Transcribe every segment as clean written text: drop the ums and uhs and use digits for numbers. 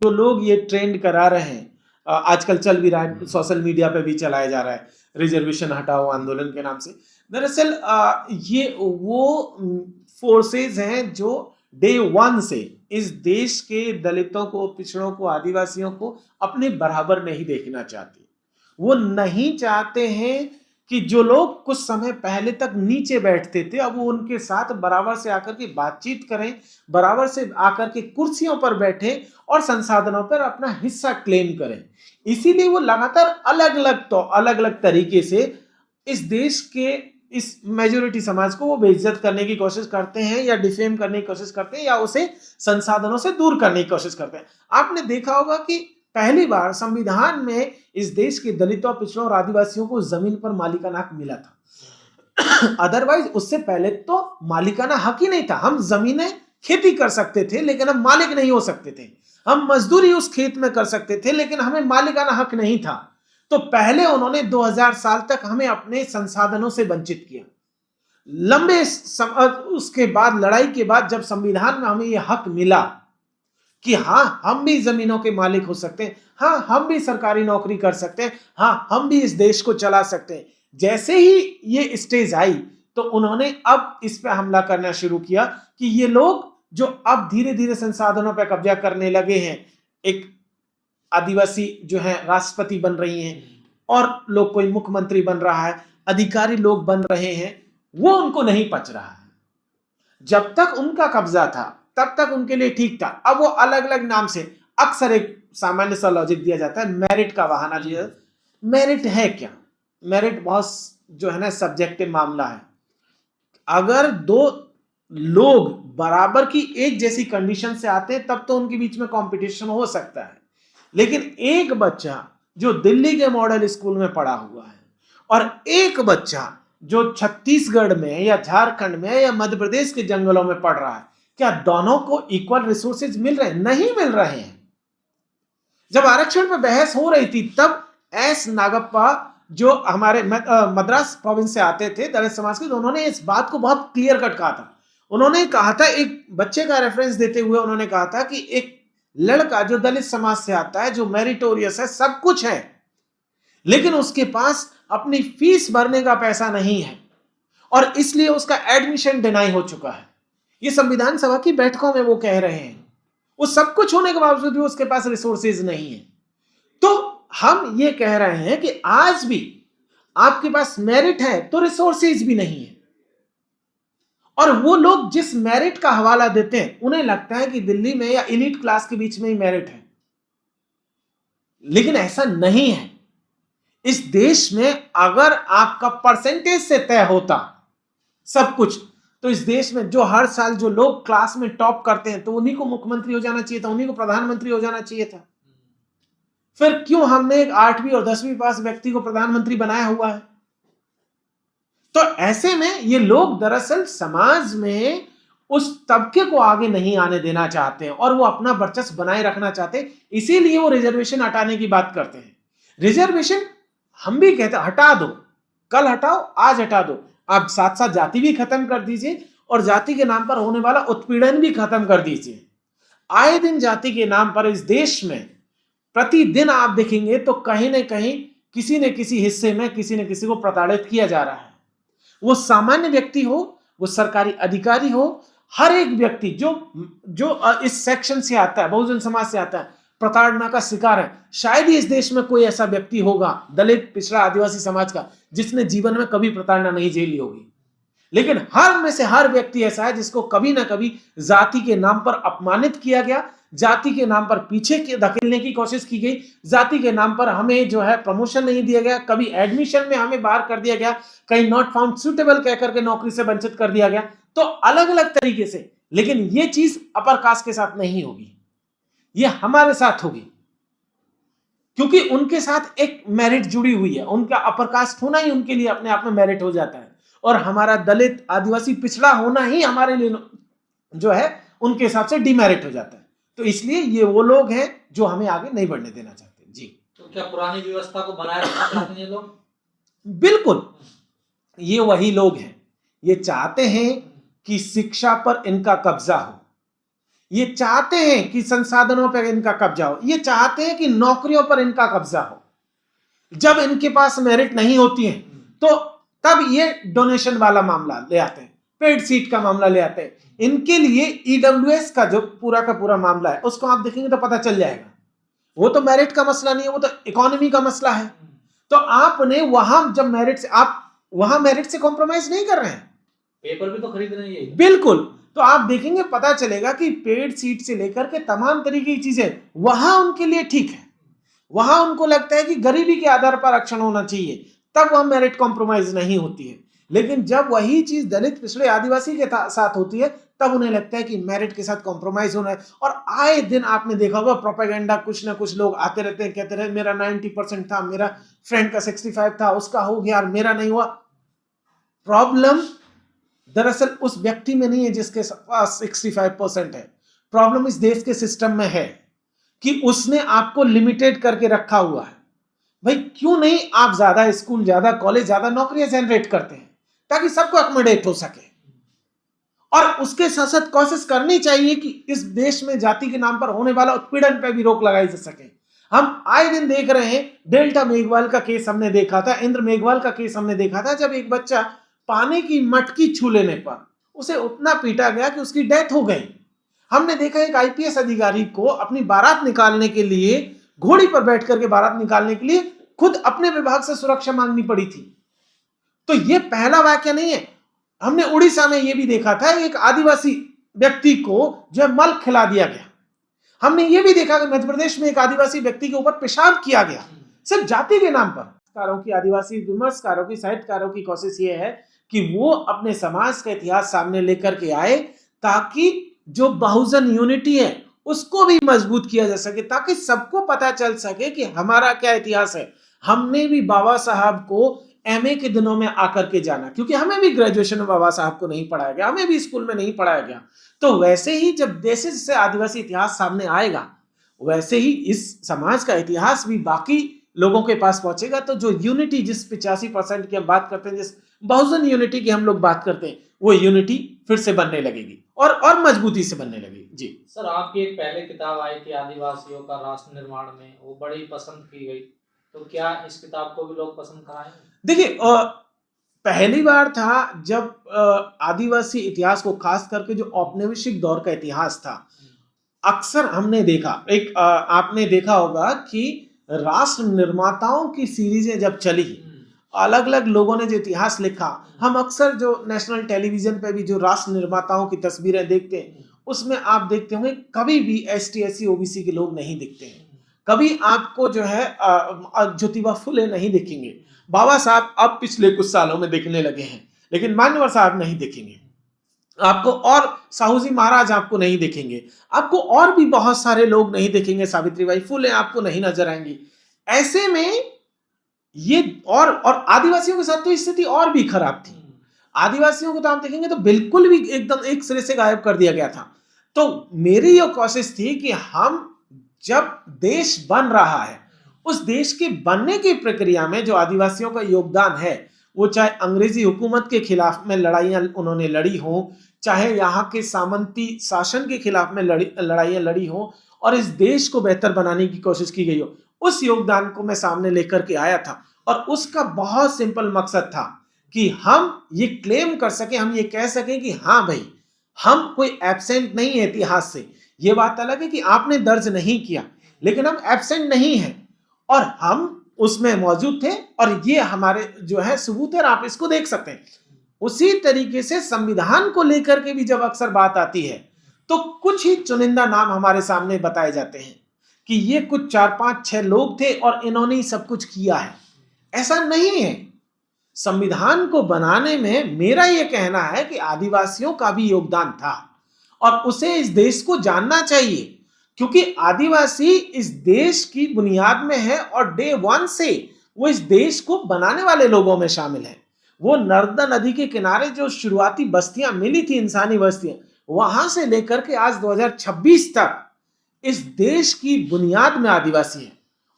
जो लोग ये ट्रेंड करा रहे हैं, आजकल चल भी रहा है, सोशल मीडिया पे भी चलाया जा रहा है, रिजर्वेशन हटाओ आंदोलन के नाम से। दरअसल ये वो फोर्सेस हैं जो डे वन से इस देश के दलितों को, पिछड़ों को, आदिवासियों को अपने बराबर नहीं देखना चाहते। वो नहीं चाहते हैं कि जो लोग कुछ समय पहले तक नीचे बैठते थे, अब वो उनके साथ बराबर से आकर के बातचीत करें, बराबर से आकर के कुर्सियों पर बैठे और संसाधनों पर अपना हिस्सा क्लेम करें। इसीलिए वो लगातार अलग अलग तरीके से इस देश के इस मेजोरिटी समाज को वो बेइज्जत करने की कोशिश करते हैं, या डिफेम करने की कोशिश करते हैं, या उसे संसाधनों से दूर करने की कोशिश करते हैं। आपने देखा होगा कि पहली बार संविधान में इस देश के दलितों, पिछड़ों और आदिवासियों को जमीन पर मालिकाना हक मिला था। अदरवाइज उससे पहले तो मालिकाना हक ही नहीं था। हम जमीनें खेती कर सकते थे लेकिन हम मालिक नहीं हो सकते थे। हम मजदूरी उस खेत में कर सकते थे लेकिन हमें मालिकाना हक नहीं था। तो पहले उन्होंने 2000 साल तक हमें अपने संसाधनों से वंचित किया। लंबे उसके बाद, लड़ाई के बाद, जब संविधान में हमें यह हक मिला कि हाँ, हम भी जमीनों के मालिक हो सकते हैं, हाँ, हम भी सरकारी नौकरी कर सकते हैं, हाँ, हम भी इस देश को चला सकते हैं, जैसे ही ये स्टेज आई तो उन्होंने अब इस पे हमला करना शुरू किया कि ये लोग जो अब धीरे धीरे संसाधनों पर कब्जा करने लगे हैं, एक आदिवासी जो है राष्ट्रपति बन रही हैं, और लोग, कोई मुख्यमंत्री बन रहा है, अधिकारी लोग बन रहे हैं, वो उनको नहीं पच रहा है। जब तक उनका कब्जा था तब तक उनके लिए ठीक था। अब वो अलग अलग नाम से, अक्सर एक सामान्य सा लॉजिक दिया जाता है, मेरिट का बहाना दिया। मेरिट है क्या? मेरिट बहुत जो है ना सब्जेक्टिव मामला है। अगर दो लोग बराबर की एक जैसी कंडीशन से आते हैं तब तो उनके बीच में कंपटीशन हो सकता है, लेकिन एक बच्चा जो दिल्ली के मॉडल स्कूल में पढ़ा हुआ है और एक बच्चा जो छत्तीसगढ़ में या झारखंड में या मध्य प्रदेश के जंगलों में पढ़ रहा है, क्या दोनों को इक्वल रिसोर्सेज मिल रहे हैं? नहीं मिल रहे हैं। जब आरक्षण पर बहस हो रही थी तब एस नागप्पा, जो हमारे मद्रास प्रोविंस से आते थे, दलित समाज के, तो उन्होंने इस बात को बहुत क्लियर कट कहा था। उन्होंने कहा था, एक बच्चे का रेफरेंस देते हुए उन्होंने कहा था कि एक लड़का जो दलित समाज से आता है, जो मेरिटोरियस है, सब कुछ है, लेकिन उसके पास अपनी फीस भरने का पैसा नहीं है और इसलिए उसका एडमिशन डिनाई हो चुका है। ये संविधान सभा की बैठकों में वो कह रहे हैं। वो सब कुछ होने के बावजूद भी उसके पास रिसोर्सेज नहीं है। तो हम ये कह रहे हैं कि आज भी आपके पास मेरिट है तो रिसोर्सेज भी नहीं है, और वो लोग जिस मेरिट का हवाला देते हैं उन्हें लगता है कि दिल्ली में या एलीट क्लास के बीच में ही मेरिट है, लेकिन ऐसा नहीं है। इस देश में अगर आपका परसेंटेज से तय होता सब कुछ, तो इस देश में जो हर साल जो लोग क्लास में टॉप करते हैं तो उन्हीं को मुख्यमंत्री हो जाना चाहिए था, उन्हीं को प्रधानमंत्री हो जाना चाहिए था। फिर क्यों हमने एक 8वीं और 10वीं पास व्यक्ति को प्रधानमंत्री बनाया हुआ है? तो ऐसे में ये लोग दरअसल समाज में उस तबके को आगे नहीं आने देना चाहते हैं और वो अपना वर्चस्व बनाए रखना चाहते हैं, इसीलिए वो रिजर्वेशन हटाने की बात करते हैं। रिजर्वेशन हम भी कहते हैं हटा दो, कल हटाओ, आज हटा दो। आप साथ साथ जाति भी खत्म कर दीजिए और जाति के नाम पर होने वाला उत्पीड़न भी खत्म कर दीजिए। आए दिन जाति के नाम पर इस देश में प्रतिदिन आप देखेंगे तो कहीं ना कहीं किसी न किसी हिस्से में किसी न किसी को प्रताड़ित किया जा रहा है। वो सामान्य व्यक्ति हो, वो सरकारी अधिकारी हो, हर एक व्यक्ति जो जो इस सेक्शन से आता है, बहुजन समाज से आता है, प्रताड़ना का शिकार है। शायद ही इस देश में कोई ऐसा व्यक्ति होगा दलित, पिछड़ा, आदिवासी समाज का जिसने जीवन में कभी प्रताड़ना नहीं झेली होगी, लेकिन हर में से हर व्यक्ति ऐसा है जिसको कभी ना कभी जाति के नाम पर अपमानित किया गया, जाति के नाम पर पीछे धकेलने की कोशिश की गई, जाति के नाम पर हमें जो है प्रमोशन नहीं दिया गया, कभी एडमिशन में हमें बाहर कर दिया गया, कहीं नॉट फाउंड सुटेबल कहकर के नौकरी से वंचित कर दिया गया। तो अलग अलग तरीके से, लेकिन ये चीज अपर कास्ट के साथ नहीं होगी, ये हमारे साथ होगी, क्योंकि उनके साथ एक मेरिट जुड़ी हुई है। उनका अपर कास्ट होना ही उनके लिए अपने आप में मेरिट हो जाता है, और हमारा दलित, आदिवासी, पिछड़ा होना ही हमारे लिए जो है उनके हिसाब से डिमेरिट हो जाता है। तो इसलिए ये वो लोग हैं जो हमें आगे नहीं बढ़ने देना चाहते। जी, तो क्या पुरानी व्यवस्था को बनाए रखना चाहते हैं ये लोग? बिल्कुल, ये वही लोग हैं। ये चाहते हैं कि शिक्षा पर इनका कब्जा हो, ये चाहते हैं कि संसाधनों पर इनका कब्जा हो, ये चाहते हैं कि नौकरियों पर इनका कब्जा हो। जब इनके पास मेरिट नहीं होती है तो तब ये डोनेशन वाला मामला ले आते हैं, पेड सीट का मामला ले आते हैं। इनके लिए ईडब्ल्यूएस का जो पूरा का पूरा मामला है उसको आप देखेंगे तो पता चल जाएगा, वो तो मेरिट का मसला नहीं है, वो तो इकोनॉमी का मसला है। तो आपने वहां जब मेरिट से, आप वहां मेरिट से कॉम्प्रोमाइज नहीं कर रहे हैं, पेपर भी तो खरीद रहे हैं। बिल्कुल। तो आप देखेंगे पता चलेगा कि पेड सीट से लेकर के तमाम तरीके की चीजें वहां उनके लिए ठीक है, वहां उनको लगता है कि गरीबी के आधार पर आरक्षण होना चाहिए, तब वह मेरिट कॉम्प्रोमाइज नहीं होती है। लेकिन जब वही चीज दलित, पिछड़े, आदिवासी के साथ होती है तब उन्हें लगता है कि मेरिट के साथ कॉम्प्रोमाइज होना है। और आए दिन आपने देखा होगा प्रोपेगेंडा, कुछ ना कुछ लोग आते रहते हैं, कहते रहे मेरा 90% था, मेरा फ्रेंड का 65 था, उसका हो गया और मेरा नहीं हुआ। प्रॉब्लम दरअसल उस व्यक्ति में नहीं है जिसके पास 65% है, प्रॉब्लम इस देश के सिस्टम में है कि उसने आपको लिमिटेड करके रखा हुआ है। भाई क्यों नहीं आप ज्यादा स्कूल, ज्यादा कॉलेज, ज्यादा नौकरियां जनरेट करते हैं ताकि सबको अकोमोडेट हो सके। और उसके साथ साथ कोशिश करनी चाहिए कि इस देश में जाति के नाम पर होने वाला उत्पीड़न पर भी रोक लगाई जा सके। हम आए दिन देख रहे हैं, डेल्टा मेघवाल का केस हमने देखा था, इंद्र मेघवाल का केस हमने देखा था, जब एक बच्चा पानी की मटकी छू लेने पर उसे उतना पीटा गया कि उसकी डेथ हो गई। हमने देखा एक आईपीएस अधिकारी को अपनी बारात निकालने के लिए, घोड़ी पर बैठ करके बारात निकालने के लिए खुद अपने विभाग से सुरक्षा मांगनी पड़ी थी। तो यह पहला वाक्य नहीं है। हमने उड़ीसा में यह भी देखा था, एक आदिवासी व्यक्ति को जो है मल खिला दिया गया। हमने यह भी देखा कि मध्य प्रदेश में एक आदिवासी व्यक्ति के ऊपर पेशाब किया गया, सिर्फ जाति के नाम पर। आदिवासी विमर्शकारों की, साहित्यकारों की कोशिश यह है कि वो अपने समाज का इतिहास सामने लेकर के आए ताकि जो बहुजन यूनिटी है उसको भी मजबूत किया जा सके, ताकि सबको पता चल सके कि हमारा क्या इतिहास है। हमने भी बाबा साहब को एमए के दिनों में आकर के जाना, क्योंकि हमें भी ग्रेजुएशन में बाबा साहब को नहीं पढ़ाया गया, हमें भी स्कूल में नहीं पढ़ाया गया। तो वैसे ही जब जैसे जैसे आदिवासी इतिहास सामने आएगा, वैसे ही इस समाज का इतिहास भी बाकी लोगों के पास पहुंचेगा। तो जो यूनिटी, जिस 85% की हम बात करते हैं, जिस बहुजन यूनिटी की हम लोग बात करते हैं, वो यूनिटी फिर से बनने लगेगी और मजबूती से बनने लगेगी। जी सर, आपकी एक पहले किताब आई थी आदिवासियों का राष्ट्र निर्माण में, वो बड़ी पसंद की गई, तो क्या इस किताब को भी लोग पसंद कराएंगे? देखिए, पहली बार था जब आदिवासी इतिहास को, खास करके जो औपनिवेशिक दौर का इतिहास था, अक्सर हमने देखा, आपने देखा होगा कि राष्ट्र निर्माताओं की सीरीजें जब चली, अलग अलग लोगों ने जो इतिहास लिखा, हम अक्सर जो नेशनल टेलीविजन पे भी जो राष्ट्र निर्माताओं की तस्वीरें देखते हैं, उसमें आप देखते होंगे कभी भी एसटी, एससी, ओबीसी के लोग नहीं दिखते हैं। कभी आपको जो है ज्योतिबा फुले नहीं दिखेंगे। बाबा साहब अब पिछले कुछ सालों में दिखने लगे हैं, लेकिन मान्यवर साहब नहीं दिखेंगे आपको, और साहूजी महाराज आपको नहीं दिखेंगे, आपको और भी बहुत सारे लोग नहीं दिखेंगे, सावित्रीबाई फुले आपको नहीं नजर आएंगी। ऐसे में ये और आदिवासियों के साथ तो स्थिति और भी खराब थी। आदिवासियों को तो आप देखेंगे तो बिल्कुल भी एकदम एक सिरे से गायब कर दिया गया था। तो मेरी ये कोशिश थी कि हम जब देश बन रहा है, उस देश के बनने की प्रक्रिया में जो आदिवासियों का योगदान है, वो चाहे अंग्रेजी हुकूमत के खिलाफ में लड़ाइयां उन्होंने लड़ी हो, चाहे यहाँ के सामंती शासन के खिलाफ में लड़ाइयां लड़ी हो, और इस देश को बेहतर बनाने की कोशिश की गई हो, उस योगदान को मैं सामने लेकर के आया था। और उसका बहुत सिंपल मकसद था कि हम ये क्लेम कर सके, हम ये कह सकें कि हाँ भाई, हम कोई एब्सेंट नहीं है इतिहास से। ये बात अलग है कि आपने दर्ज नहीं किया, लेकिन हम एब्सेंट नहीं हैं और हम उसमें मौजूद थे, और ये हमारे जो है सबूत है, आप इसको देख सकते हैं। उसी तरीके से संविधान को लेकर के भी जब अक्सर बात आती है, तो कुछ ही चुनिंदा नाम हमारे सामने बताए जाते हैं कि ये कुछ 4, 5, 6 लोग थे और इन्होंने ही सब कुछ किया है। ऐसा नहीं है। संविधान को बनाने में मेरा यह कहना है कि आदिवासियों का भी योगदान था, और उसे इस देश को जानना चाहिए, क्योंकि आदिवासी इस देश की बुनियाद में है और डे 1 से वो इस देश को बनाने वाले लोगों में शामिल है। वो नर्मदा नदी के किनारे जो शुरुआती बस्तियां मिली थी, इंसानी बस्तियां, वहां से लेकर के आज 2026 तक इस देश की बुनियाद में आदिवासी है,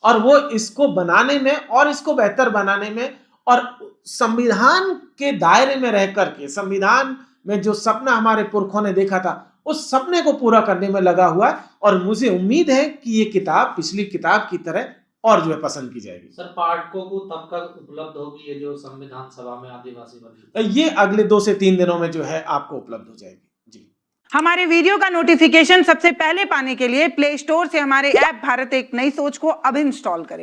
और वो इसको बनाने में और इसको बेहतर बनाने में और संविधान के दायरे में रह करके, संविधान में जो सपना हमारे पुरखों ने देखा था, उस सपने को पूरा करने में लगा हुआ है और मुझे उम्मीद है कि ये किताब पिछली किताब की तरह और जो है पसंद की जाएगी। सर पाठकों को तब तक उपलब्ध होगी ये जो संविधान सभा में आदिवासी वर्ग, ये अगले 2 से 3 दिनों में जो है आपको उपलब्ध हो जाएगी जी। हमारे वीडियो का नोटिफिकेशन सबसे पहले पाने के लिए प्ले स्टोर से हमारे ऐप भारत एक नई सोच को अब इंस्टॉल करें।